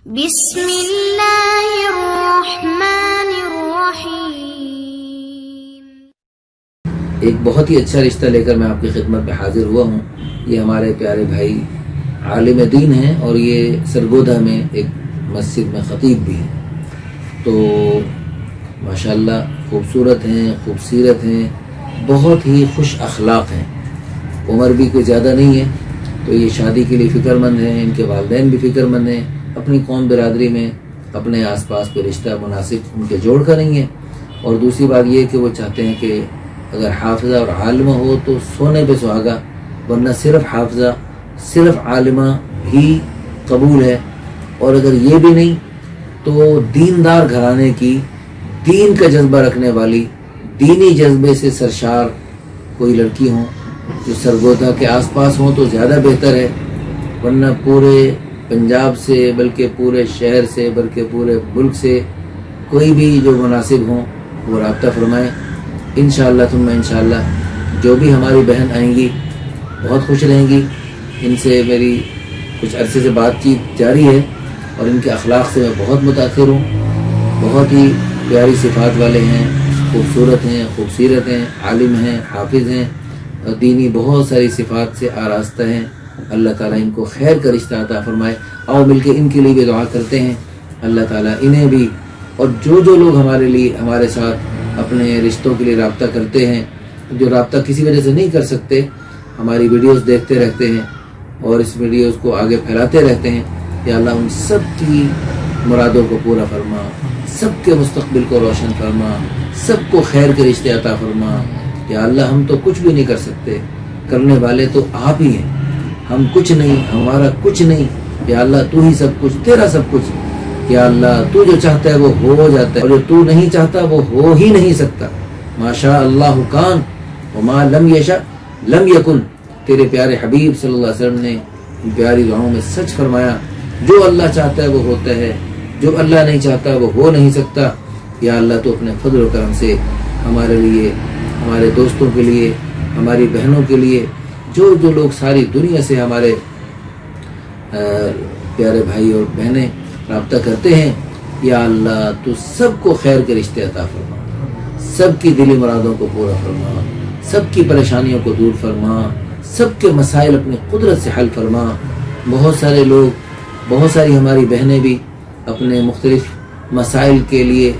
بسم اللہ الرحمن الرحیم۔ ایک بہت ہی اچھا رشتہ لے کر میں آپ کی خدمت میں حاضر ہوا ہوں۔ یہ ہمارے پیارے بھائی عالم دین ہیں اور یہ سرگودھا میں ایک مسجد میں خطیب بھی ہیں، تو ماشاءاللہ خوبصورت ہیں، خوبصیرت ہیں، بہت ہی خوش اخلاق ہیں۔ عمر بھی کوئی زیادہ نہیں ہے، تو یہ شادی کے لیے فکر مند ہیں، ان کے والدین بھی فکر مند ہیں، اپنی قوم برادری میں اپنے آس پاس کوئی رشتہ مناسب ان کے جوڑ کر نہیں ہے۔ اور دوسری بات یہ کہ وہ چاہتے ہیں کہ اگر حافظہ اور عالمہ ہو تو سونے پہ سہاگا، ورنہ صرف حافظہ صرف عالمہ ہی قبول ہے، اور اگر یہ بھی نہیں تو دیندار گھرانے کی، دین کا جذبہ رکھنے والی، دینی جذبے سے سرشار کوئی لڑکی ہوں جو سرگودھا کے آس پاس ہوں تو زیادہ بہتر ہے، ورنہ پورے پنجاب سے، بلکہ پورے شہر سے، بلکہ پورے ملک سے کوئی بھی جو مناسب ہوں وہ رابطہ فرمائیں۔ انشاءاللہ ثم انشاءاللہ جو بھی ہماری بہن آئیں گی بہت خوش رہیں گی۔ ان سے میری کچھ عرصے سے بات چیت جاری ہے اور ان کے اخلاق سے میں بہت متاثر ہوں۔ بہت ہی پیاری صفات والے ہیں، خوبصورت ہیں، خوبصیرت ہیں، عالم ہیں، حافظ ہیں، اور دینی بہت ساری صفات سے آراستہ ہیں۔ اللہ تعالیٰ ان کو خیر کا رشتہ عطا فرمائے۔ آؤ مل کے ان کے لیے بھی دعا کرتے ہیں، اللہ تعالیٰ انہیں بھی، اور جو لوگ ہمارے ساتھ اپنے رشتوں کے لیے رابطہ کرتے ہیں، جو رابطہ کسی وجہ سے نہیں کر سکتے، ہماری ویڈیوز دیکھتے رہتے ہیں اور اس ویڈیوز کو آگے پھیلاتے رہتے ہیں، یا اللہ ان سب کی مرادوں کو پورا فرما، سب کے مستقبل کو روشن فرما، سب کو خیر کے رشتے عطا فرما۔ یا اللہ ہم تو کچھ بھی نہیں کر سکتے، کرنے والے تو آپ ہی ہیں، ہم کچھ نہیں، ہمارا کچھ نہیں۔ یا اللہ تو ہی سب کچھ، تیرا سب کچھ۔ یا اللہ تو جو چاہتا ہے وہ ہو جاتا ہے، اور جو تو نہیں چاہتا وہ ہو ہی نہیں سکتا۔ ما شاء اللہ کان وما لم یشاء لم یکن۔ تیرے پیارے حبیب صلی اللہ علیہ وسلم نے ان پیاری دعاؤں میں سچ فرمایا، جو اللہ چاہتا ہے وہ ہوتا ہے، جو اللہ نہیں چاہتا وہ ہو نہیں سکتا۔ یا اللہ تو اپنے فضل و کرم سے ہمارے لیے، ہمارے دوستوں کے لیے، ہماری بہنوں کے لیے، جو لوگ ساری دنیا سے ہمارے پیارے بھائی اور بہنیں رابطہ کرتے ہیں، یا اللہ تو سب کو خیر کے رشتے عطا فرما، سب کی دلی مرادوں کو پورا فرما، سب کی پریشانیوں کو دور فرما، سب کے مسائل اپنی قدرت سے حل فرما۔ بہت سارے لوگ، بہت ساری ہماری بہنیں بھی اپنے مختلف مسائل کے لیے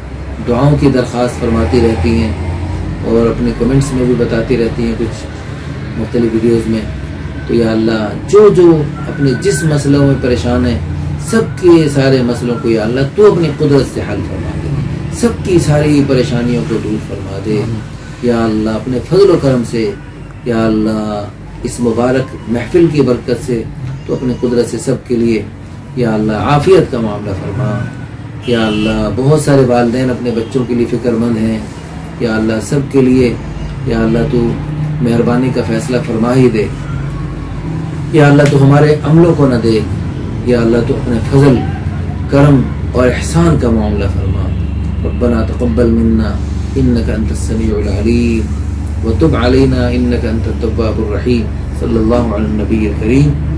دعاؤں کی درخواست فرماتی رہتی ہیں اور اپنے کمنٹس میں بھی بتاتی رہتی ہیں کچھ مختلف ویڈیوز میں۔ تو یا اللہ جو اپنے جس مسئلوں میں پریشان ہیں، سب کے سارے مسئلوں کو یا اللہ تو اپنی قدرت سے حل فرما دے، سب کی ساری پریشانیوں کو دور فرما دے۔ یا اللہ اپنے فضل و کرم سے، یا اللہ اس مبارک محفل کی برکت سے تو اپنی قدرت سے سب کے لیے یا اللہ عافیت کا معاملہ فرما۔ یا اللہ بہت سارے والدین اپنے بچوں کے لیے فکر مند ہیں، یا اللہ سب کے لیے یا اللہ تو مہربانی کا فیصلہ فرما ہی دے۔ یا اللہ تو ہمارے عملوں کو نہ دے، یا اللہ تو اپنے فضل، کرم اور احسان کا معاملہ فرما۔ ربنا تقبل منا انك انت السميع العليم وتب علينا انك انت التواب الرحيم۔ صلی اللہ علی النبی الکریم۔